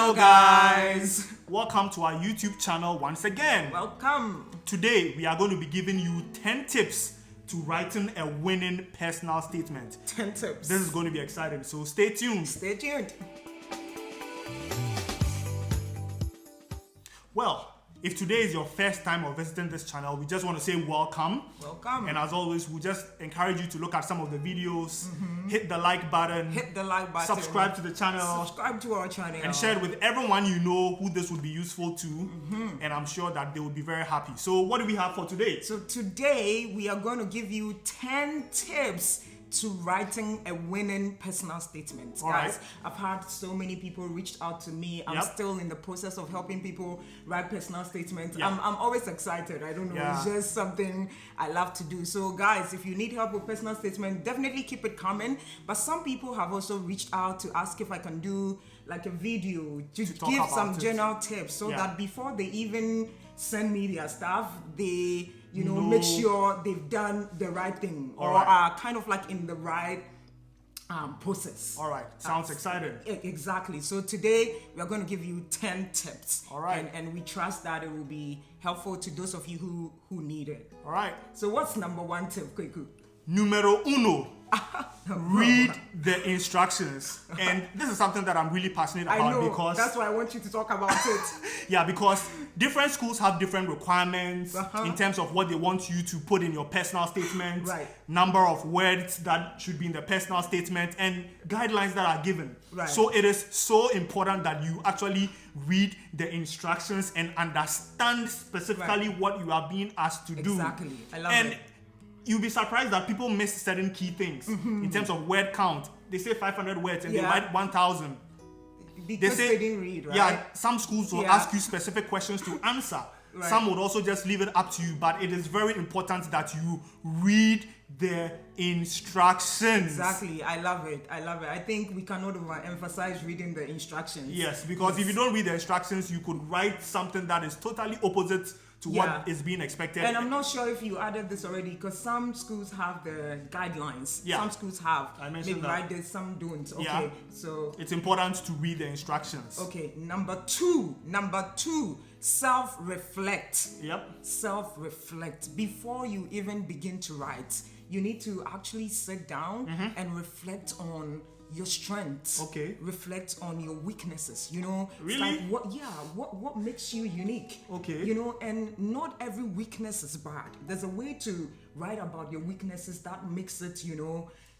Hello guys! Welcome to our YouTube channel once again. Welcome. Today we are going to be giving you 10 tips to writing a winning personal statement. 10 tips. This is going to be exciting, so stay tuned. Stay tuned. Well, if today is your first time of visiting this channel, we just want to say welcome. Welcome. And as always, we just encourage you to look at some of the videos, hit the like button, subscribe to the channel, subscribe to our channel, and share it with everyone you know who this would be useful to. And I'm sure that they will be very happy. So what do we have for today? So today we are going to give you 10 tips to writing a winning personal statement. All Guys, right. I've had so many people reached out to me. I'm still in the process of helping people write personal statements. I'm always excited. I don't know. It's just something I love to do. So guys, if you need help with personal statement, definitely keep it coming. But some people have also reached out to ask if I can do like a video to give some general tips so that before they even send me their stuff, they make sure they've done the right thing or are kind of like in the right process. All right, sounds exciting. Exactly. So today we are going to give you 10 tips. All right. And we trust that it will be helpful to those of you who need it. All right. So what's number one tip, Kweku? Numero uno. Read the instructions. And this is something that I'm really passionate about. I know, because that's why I want you to talk about it. Yeah, because different schools have different requirements in terms of what they want you to put in your personal statement, number of words that should be in the personal statement, and guidelines that are given. So it is so important that you actually read the instructions and understand specifically what you are being asked to do. Exactly. I love it. You'll be surprised that people miss certain key things in terms of word count. They say 500 words and they write 1,000. Because they didn't read, right? Yeah, some schools will ask you specific questions to answer. Some would also just leave it up to you, but it is very important that you read the instructions. Exactly. I love it. I think we cannot overemphasize reading the instructions. Yes, because if you don't read the instructions, you could write something that is totally opposite to what is being expected. And I'm not sure if you added this already, because some schools have the guidelines. Some schools have. I mentioned maybe write this, some don't. Okay. So it's important to read the instructions. Okay. Number two, self-reflect. Self-reflect. Before you even begin to write, you need to actually sit down and reflect on your strengths. Reflect on your weaknesses. Really? Like what makes you unique. And not every weakness is bad. There's a way to write about your weaknesses that makes it,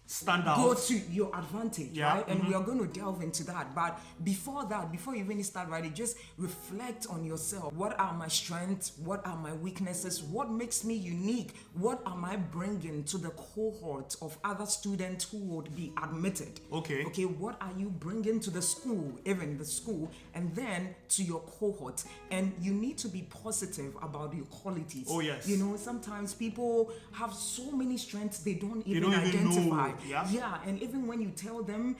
stand out, go to your advantage, right? And we are going to delve into that. But before you even start writing, just reflect on yourself. What are my strengths? What are my weaknesses? What makes me unique? What am I bringing to the cohort of other students who would be admitted? Okay, what are you bringing to the school, even the school, and then to your cohort? And you need to be positive about your qualities. Sometimes people have so many strengths they don't even identify. And even when you tell them,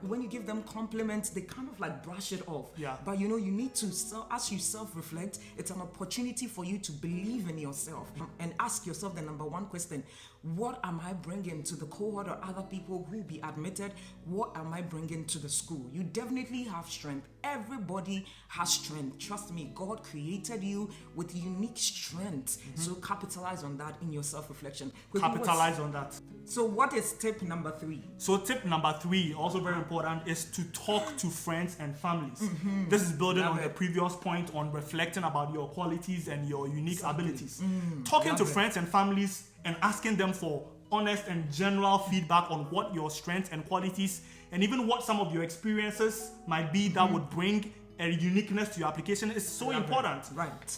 when you give them compliments, they kind of like brush it off. But you need to, as you self-reflect, it's an opportunity for you to believe in yourself and ask yourself the number one question: what am I bringing to the cohort or other people who will be admitted? What am I bringing to the school? You definitely have strength. Everybody has strength. Trust me, God created you with unique strength. So capitalize on that in your self-reflection. Capitalize on that. So what is tip number 3? So tip number 3, also very important, is to talk to friends and families. This is building on the previous point on reflecting about your qualities and your unique abilities. Talking to friends and families and asking them for honest and general feedback on what your strengths and qualities and even what some of your experiences might be that would bring a uniqueness to your application is so important.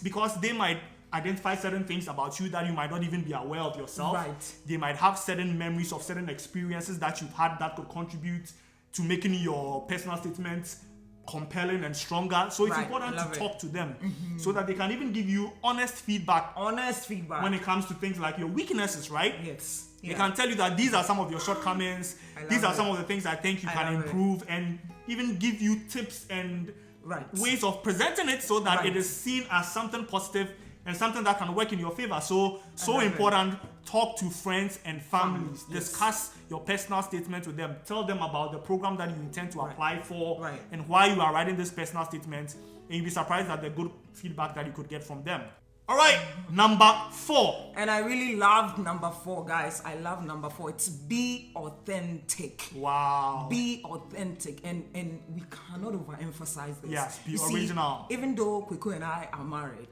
Because they might identify certain things about you that you might not even be aware of yourself. They might have certain memories of certain experiences that you've had that could contribute to making your personal statements compelling and stronger. So it's important to talk to them so that they can even give you honest feedback when it comes to things like your weaknesses, right? They can tell you that these are some of your shortcomings, these are some of the things I think you can improve, and even give you tips and ways of presenting it so that it is seen as something positive and something that can work in your favor. So important. Talk to friends and families. Discuss your personal statement with them. Tell them about the program that you intend to apply for and why you are writing this personal statement. And you'll be surprised at the good feedback that you could get from them. All right, number 4. And I really love number 4, guys. I love number 4. It's be authentic. Wow. Be authentic. And we cannot overemphasize this. Yes, be original. Even though Kweku and I are married,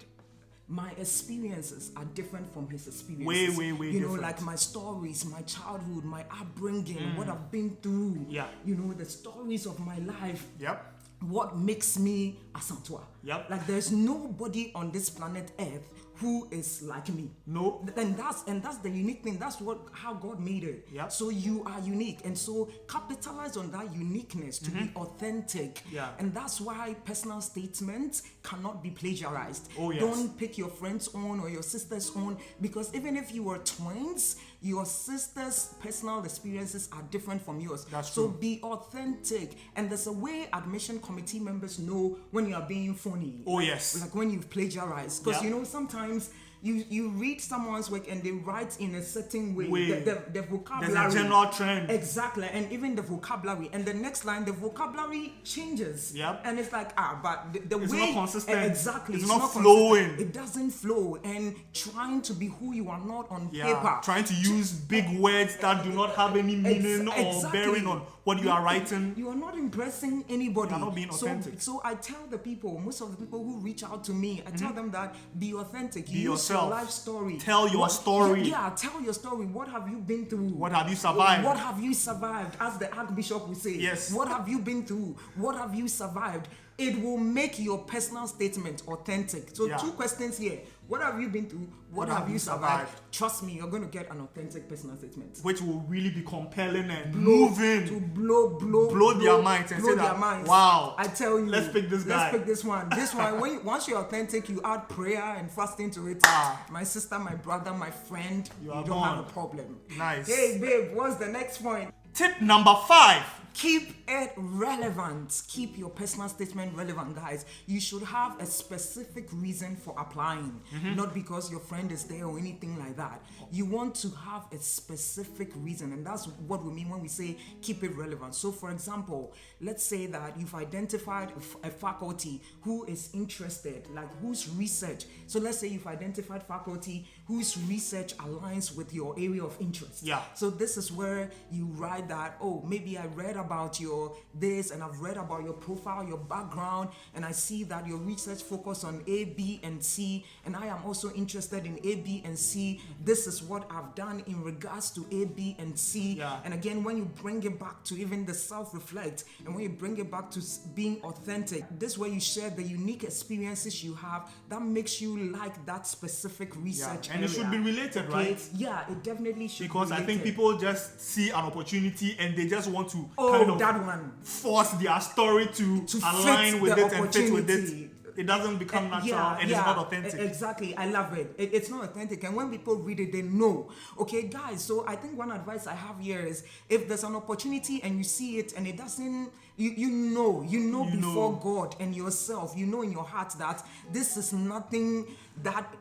my experiences are different from his experiences. Way you different. know, like my stories, my childhood, my upbringing, what I've been through. Yeah. You know, the stories of my life. Yep. What makes me Asantewaa. Yep. Like there's nobody on this planet Earth who is like me. No. And that's the unique thing. That's how God made it. Yep. So you are unique. And so capitalize on that uniqueness to be authentic. Yeah. And that's why personal statements cannot be plagiarized. Oh, yes. Don't pick your friend's own or your sister's own, because even if you were twins, your sister's personal experiences are different from yours. That's so true. be authentic. And there's a way admission committee members know when you are being funny. Oh, yes. Like when you've plagiarized. Because you know, sometimes you read someone's work and they write in a certain way. The vocabulary. There's a general trend. Exactly. And even the vocabulary. And the next line, the vocabulary changes. Yep. And it's like, but the It's way... not consistent. Exactly. It's not flowing. Consistent. It doesn't flow. And trying to be who you are not on paper. Trying to use big words that do not have any meaning or bearing on what you are writing. You are not impressing anybody. You are not being authentic. So I tell the people, most of the people who reach out to me, I tell them that be authentic. Be Use yourself. your life story. Tell your story. Yeah, tell your story. What have you been through? What have you survived? What have you survived? As the Archbishop would say. Yes. What have you been through? What have you survived? It will make your personal statement authentic. So 2 questions here. What have you been through? What have you survived? Trust me, you're going to get an authentic personal statement. Which will really be compelling and moving. To blow their minds and say that, minds. wow, I tell you. let's pick this guy. Let's pick this one. This one, once you're authentic, you add prayer and fasting to it. My sister, my brother, my friend, you don't have a problem. Nice. Hey, babe, what's the next point? Tip number 5. Keep it relevant. Keep your personal statement relevant, guys. You should have a specific reason for applying, not because your friend is there or anything like that. You want to have a specific reason, and that's what we mean when we say keep it relevant. So, for example, let's say that you've identified a faculty who is interested, like whose research. So, let's say you've identified faculty whose research aligns with your area of interest. Yeah. So, this is where you write that, oh, maybe I read about your this and I've read about your profile, your background, and I see that your research focus on A, B, and C, and I am also interested in A, B, and C. This is what I've done in regards to A, B, and C. Yeah. And again, when you bring it back to even the self-reflect, and when you bring it back to being authentic, this way you share the unique experiences you have that makes you like that specific research and it should be related, right? Yeah, it definitely should because be related. I think people just see an opportunity and they just want to that one. Force their story to align with it and fit with it. It doesn't become natural and it's not authentic. Exactly. I love it. It's not authentic. And when people read it, they know. Okay, guys, so I think one advice I have here is if there's an opportunity and you see it and it doesn't, you know before God and yourself, you know in your heart that this is nothing that,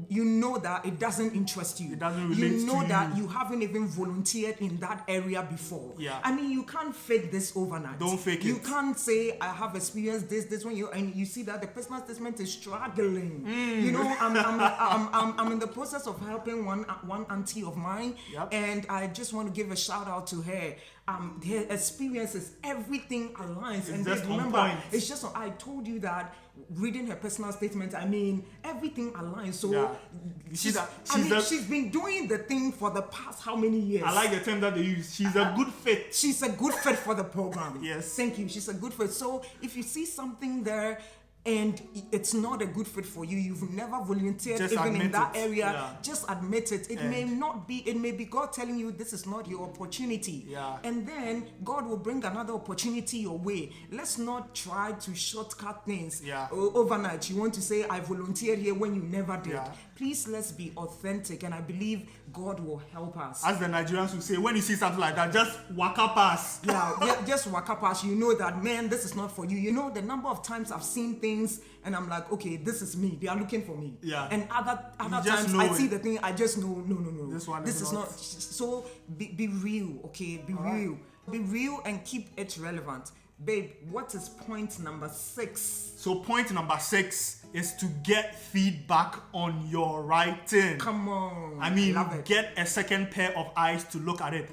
you know that it doesn't interest you. It doesn't relate to you. You know that you haven't even volunteered in that area before. Yeah. I mean, you can't fake this overnight. Don't fake it. You can't say, I have experienced this when you see that the personal statement is struggling. You know, I'm in the process of helping one auntie of mine, and I just want to give a shout out to her. Her experiences, everything aligns. And just remember, it's just, I told you that reading her personal statement, I mean, everything aligns. So she's been doing the thing for the past how many years? I like the term that they use. She's a good fit. She's a good fit for the program. Yes. Thank you. She's a good fit. So if you see something there and it's not a good fit for you, you've never volunteered just even in that area, yeah. just admit it. It may be God telling you this is not your opportunity. Yeah. And then God will bring another opportunity your way. Let's not try to shortcut things. Yeah. Overnight, you want to say, I volunteered here when you never did. Yeah. Please, let's be authentic, and I believe God will help us. As the Nigerians would say, when you see something like that, just waka pass. Yeah, just waka pass. You know that, man, this is not for you. You know, the number of times I've seen things things and I'm like, okay, this is me. They are looking for me. Yeah. And other just times know I see it. the thing, I just know, no. This is not. So be real, okay? Be real. Be real and keep it relevant. Babe, what is point number 6? So point number 6 is to get feedback on your writing. Come on. I mean, love it. get a second pair of eyes to look at it.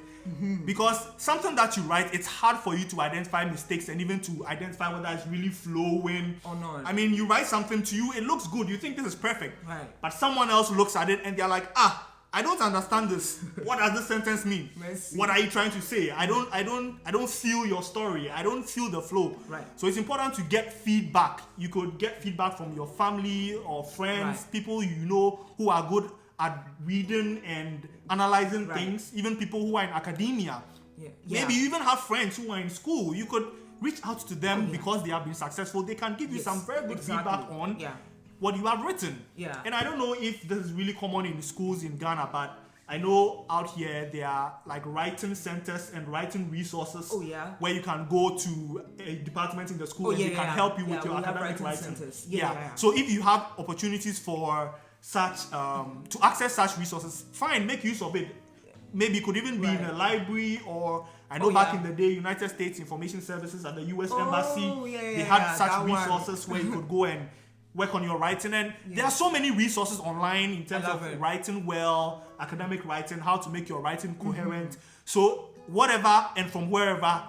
Because something that you write, it's hard for you to identify mistakes and even to identify whether it's really flowing or not. I mean, you write something to you, it looks good, you think this is perfect. Right. But someone else looks at it and they're like, I don't understand this. What does this sentence mean? Merci. What are you trying to say? I don't feel your story. I don't feel the flow. Right. So it's important to get feedback. You could get feedback from your family or friends, Right. people you know who are good at reading and analyzing Right. things, even people who are in academia. Yeah. Maybe you even have friends who are in school. You could reach out to them yeah. because they have been successful. They can give you Yes, some very good exactly. feedback on Yeah. what you have written. Yeah. And I don't know if this is really common in schools in Ghana, but I know out here there are like writing centers and writing resources where you can go to a department in the school and they can help you with your academic writing. So if you have opportunities for such to access such resources, fine, make use of it. Maybe it could even be in a library, or I know back in the day, United States Information Services and the US Embassy, they had such resources where you could go and work on your writing. And there are so many resources online in terms of writing well, academic writing, how to make your writing coherent. So whatever and from wherever,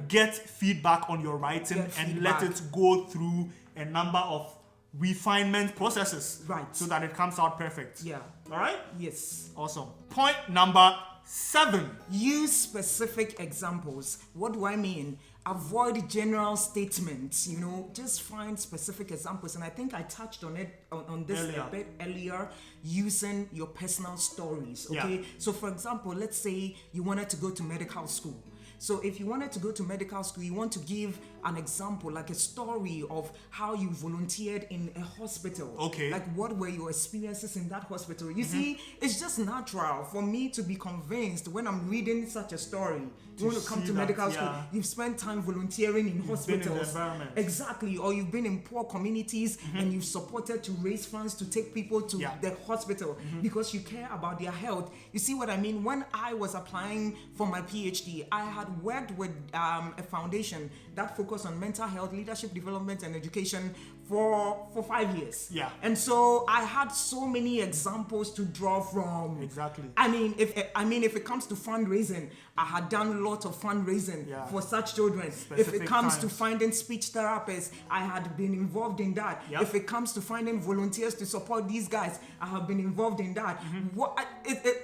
get feedback on your writing and let it go through a number of refinement processes so that it comes out perfect. Yeah. All right? Yes. Awesome. Point number 7. Use specific examples. What do I mean? Avoid general statements, just find specific examples. And I think I touched on it on this a bit earlier, using your personal stories. Okay. Yeah. So for example, let's say you wanted to go to medical school. So if you wanted to go to medical school, you want to give an example, like a story of how you volunteered in a hospital. Okay. Like what were your experiences in that hospital? You see, it's just natural for me to be convinced when I'm reading such a story. You want to come to medical school, you've spent time volunteering in hospitals. Been in the environment. Exactly. Or you've been in poor communities and you've supported to raise funds to take people to the hospital because you care about their health. You see what I mean? When I was applying for my PhD, I had worked with a foundation that focused on mental health, leadership development, and education for 5 years. Yeah. And so I had so many examples to draw from. Exactly. I mean, if it comes to fundraising, I had done a lot of fundraising for such children. If it comes to finding speech therapists, I had been involved in that. Yep. If it comes to finding volunteers to support these guys, I have been involved in that.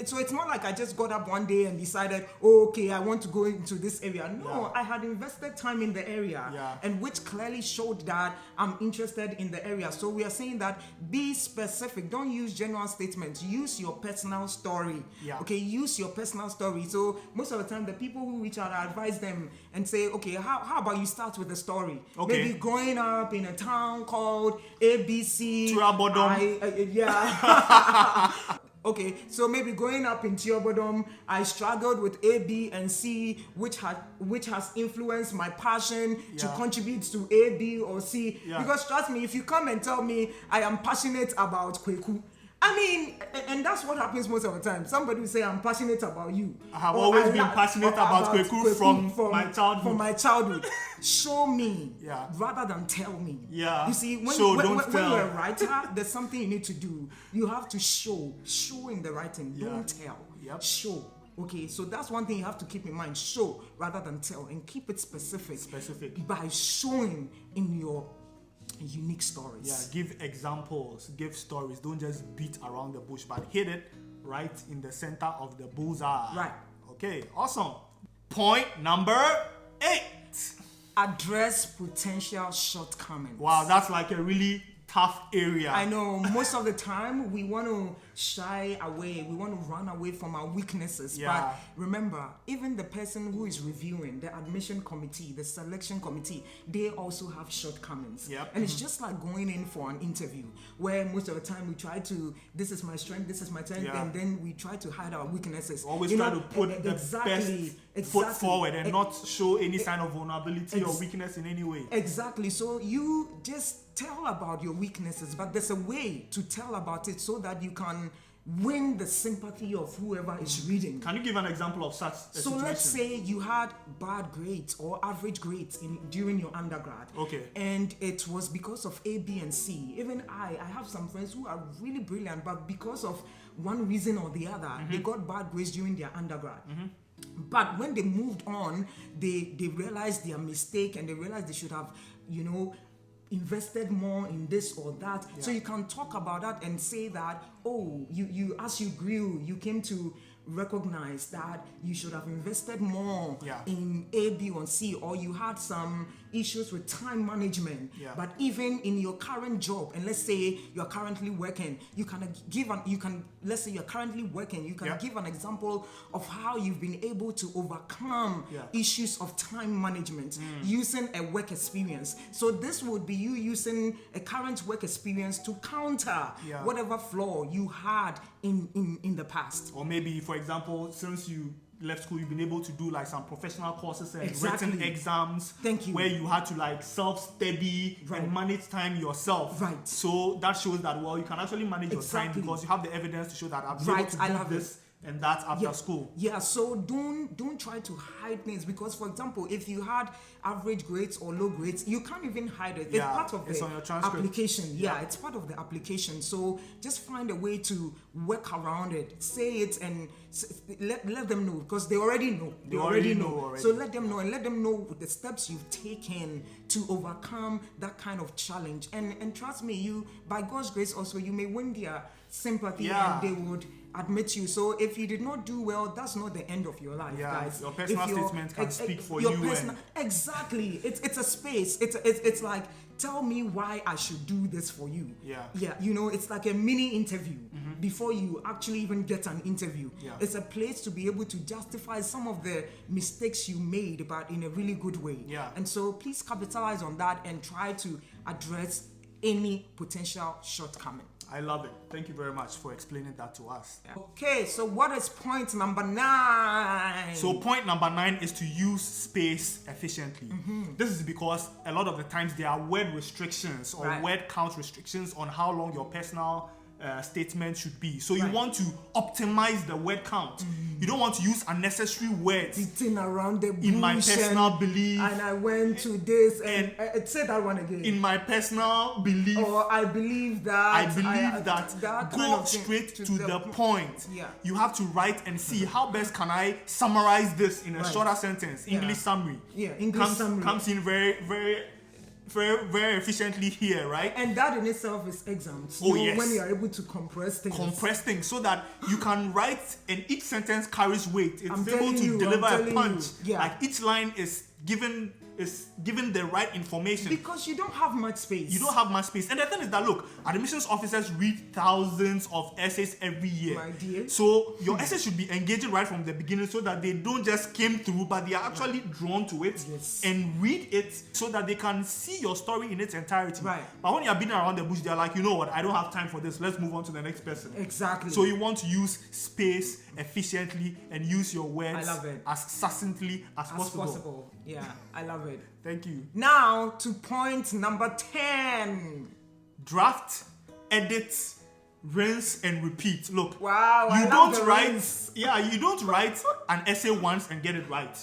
So it's not like I just got up one day and decided, okay, I want to go into this area. No, I had invested time in the area, and which clearly showed that I'm interested in the area. So we are saying that be specific. Don't use general statements. Use your personal story. Okay, use your personal story. So most of the time, the people who reach out, I advise them and say, okay, how about you start with a story? Okay. Maybe growing up in a town called ABC. Okay, so maybe growing up in Tiobodom, I struggled with A, B, and C, which has influenced my passion to contribute to A, B, or C. Because trust me, if you come and tell me I am passionate about Kweku, I mean, and that's what happens most of the time. Somebody will say, I'm passionate about you. I have always been passionate about Kweku from my childhood. From my childhood. Show me rather than tell me. Yeah. You see, when you're a writer, there's something you need to do. You have to show. Show in the writing. Don't tell. Yep. Show. Okay, so that's one thing you have to keep in mind. Show rather than tell, and keep it specific. By showing in your unique stories. Yeah, give examples, give stories. Don't just beat around the bush, but hit it right in the center of the bullseye. Right. Okay, awesome. Point number 8. Address potential shortcomings. Wow, that's like a really tough area. I know. Most of the time, we want to shy away. We want to run away from our weaknesses. But remember, even the person who is reviewing, the admission committee, the selection committee, they also have shortcomings. Yep. And it's just like going in for an interview, where most of the time we try to, this is my strength, and then we try to hide our weaknesses. Always try to put the best foot forward and not show any sign of vulnerability or weakness in any way. Exactly. So you just tell about your weaknesses, but there's a way to tell about it so that you can win the sympathy of whoever is reading. Can you give an example of such a situation? Let's say you had bad grades or average grades during your undergrad. Okay. And it was because of A, B, and C. Even I have some friends who are really brilliant, but because of one reason or the other, they got bad grades during their undergrad. But when they moved on, they realized their mistake and they realized they should have, invested more in this or that. Yeah. So you can talk about that and say that, you as you grew, you came to recognize that you should have invested more in A, B, or C, or you had some issues with time management. Yeah. But even in your current job, and let's say you're currently working, let's say you're currently working, you can give an example of how you've been able to overcome issues of time management using a work experience. So this would be you using a current work experience to counter whatever flaw you had in the past. Or maybe, for example, since you left school, you've been able to do like some professional courses and written exams. Thank you. Where you had to like self-study and manage time yourself. Right. So that shows that, well, you can actually manage your time because you have the evidence to show that I've been able to do this and that after school. Yeah, so don't try to hide things because, for example, if you had average grades or low grades, you can't even hide it. It's part of the on your transcript. application. Yeah, it's part of the application. So just find a way to work around it. Say it and let them know because they already know. They already know. So let them know and let them know the steps you've taken to overcome that kind of challenge. And trust me, you, by God's grace also, you may win their sympathy and they would admit you. So if you did not do well, that's not the end of your life, guys. Your personal statement can speak for you. Exactly. It's a space. It's like, tell me why I should do this for you. Yeah. It's like a mini interview before you actually even get an interview. It's a place to be able to justify some of the mistakes you made, but in a really good way. And so please capitalize on that and try to address any potential shortcoming. I love it. Thank you very much for explaining that to us. Okay, so what is point number 9? So point number 9 is to use space efficiently. This is because a lot of the times there are word restrictions or word count restrictions on how long your personal statement should be. So you want to optimize the word count. You don't want to use unnecessary words. Beating around the bush. In my personal belief. And I went to this and say that one again. In my personal belief. Or I believe that. I believe that. Go straight to the point. You have to write and see how best can I summarize this in a shorter sentence. English summary. English summary. Comes in very, very, very, very efficiently here, right? And that in itself is exams. When you are able to compress things. So that you can write and each sentence carries weight. It's able to deliver a punch. Like each line is given the right information. Because you don't have much space. You don't have much space. And the thing is that, look, admissions officers read thousands of essays every year. My dear. So your essay should be engaging right from the beginning so that they don't just skim through, but they are actually drawn to it and read it so that they can see your story in its entirety. Right. But when you're beating around the bush, they're like, you know what, I don't have time for this. Let's move on to the next person. Exactly. So you want to use space efficiently and use your words as succinctly as possible. Yeah, I love it. Thank you. Now to point number 10. Draft, edit, rinse, and repeat. Look, you don't write. You don't write an essay once and get it right.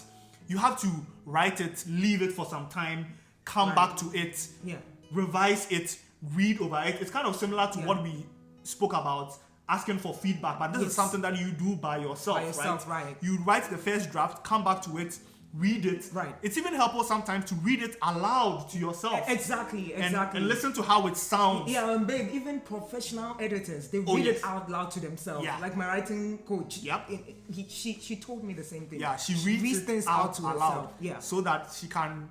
You have to write it, leave it for some time, come back to it, revise it, read over it. It's kind of similar to what we spoke about, asking for feedback, but this is something that you do by yourself, right? You write the first draft, come back to it, read it. Right. It's even helpful sometimes to read it aloud to yourself. Exactly. And listen to how it sounds. Yeah, and babe, even professional editors, they read it out loud to themselves. Yeah. Like my writing coach. Yep. She told me the same thing. Yeah, she reads things out to herself. Yeah. So that she can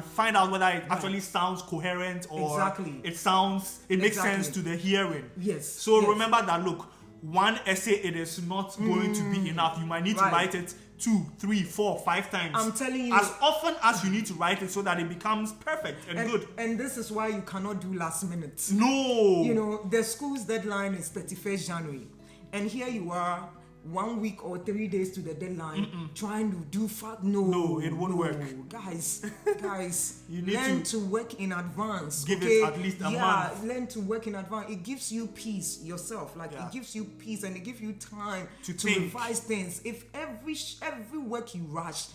find out whether it actually sounds coherent or it makes sense to the hearing. Yes. So remember that, look, one essay, it is not going to be enough. You might need to write it 2, 3, 4, 5 times. I'm telling you. As often as you need to write it so that it becomes perfect and good. And this is why you cannot do last minute. No. You know, the school's deadline is 31st January. And here you are, 1 week or 3 days to the deadline trying to do No, it won't work. Guys, You need learn to work in advance. Give it at least a month. Learn to work in advance. It gives you peace yourself. Like it gives you peace and it gives you time To to think. revise things. If every work you rush,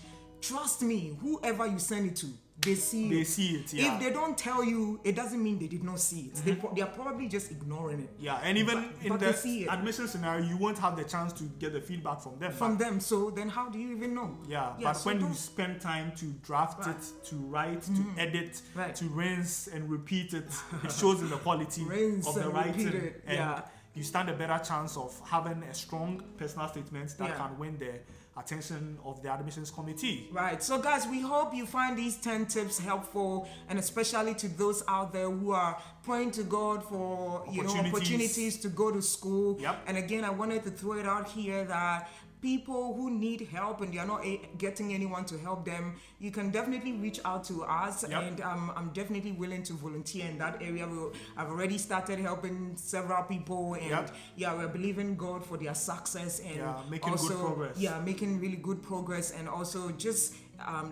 trust me, whoever you send it to, they see it. Yeah. If they don't tell you, it doesn't mean they did not see it. They are probably just ignoring it. Yeah, and even in but they see the it. admission scenario, you won't have the chance to get the feedback from them. From them, so then how do you even know? But so when you don't- spend time to draft it, to write, to edit, Right. to rinse and repeat it, it shows in the quality Rinse of the and writing. repeat it, And you stand a better chance of having a strong personal statement that Yeah. can win the attention of the admissions committee. Right. So, guys, we hope you find these 10 tips helpful, and especially to those out there who are praying to God for opportunities to go to school. Yep. And again, I wanted to throw it out here that people who need help and they are not getting anyone to help them, you can definitely reach out to us. Yep. And I'm definitely willing to volunteer in that area. I've already started helping several people, and we're believing God for their success and making also, good progress. making really good progress, and also just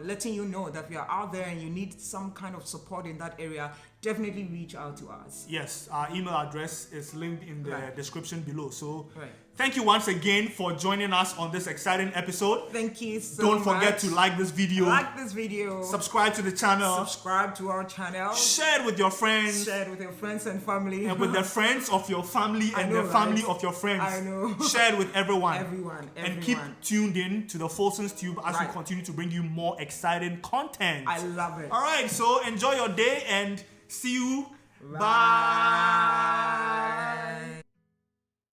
letting you know that we are out there and you need some kind of support in that area. Definitely reach out to us. Yes, our email address is linked in the description below. So Right. thank you once again for joining us on this exciting episode. Thank you so Don't forget much. to like this video, Like this video. subscribe to the channel, Subscribe to our channel. share it with your friends, Share it with your friends and family. and with the friends of your family and know, the family right? of your friends. I know. Share it with everyone. Everyone. And keep tuned in to the Folson's Tube as we continue to bring you more exciting content. I love it. All right, so enjoy your day and see you. Bye. Bye.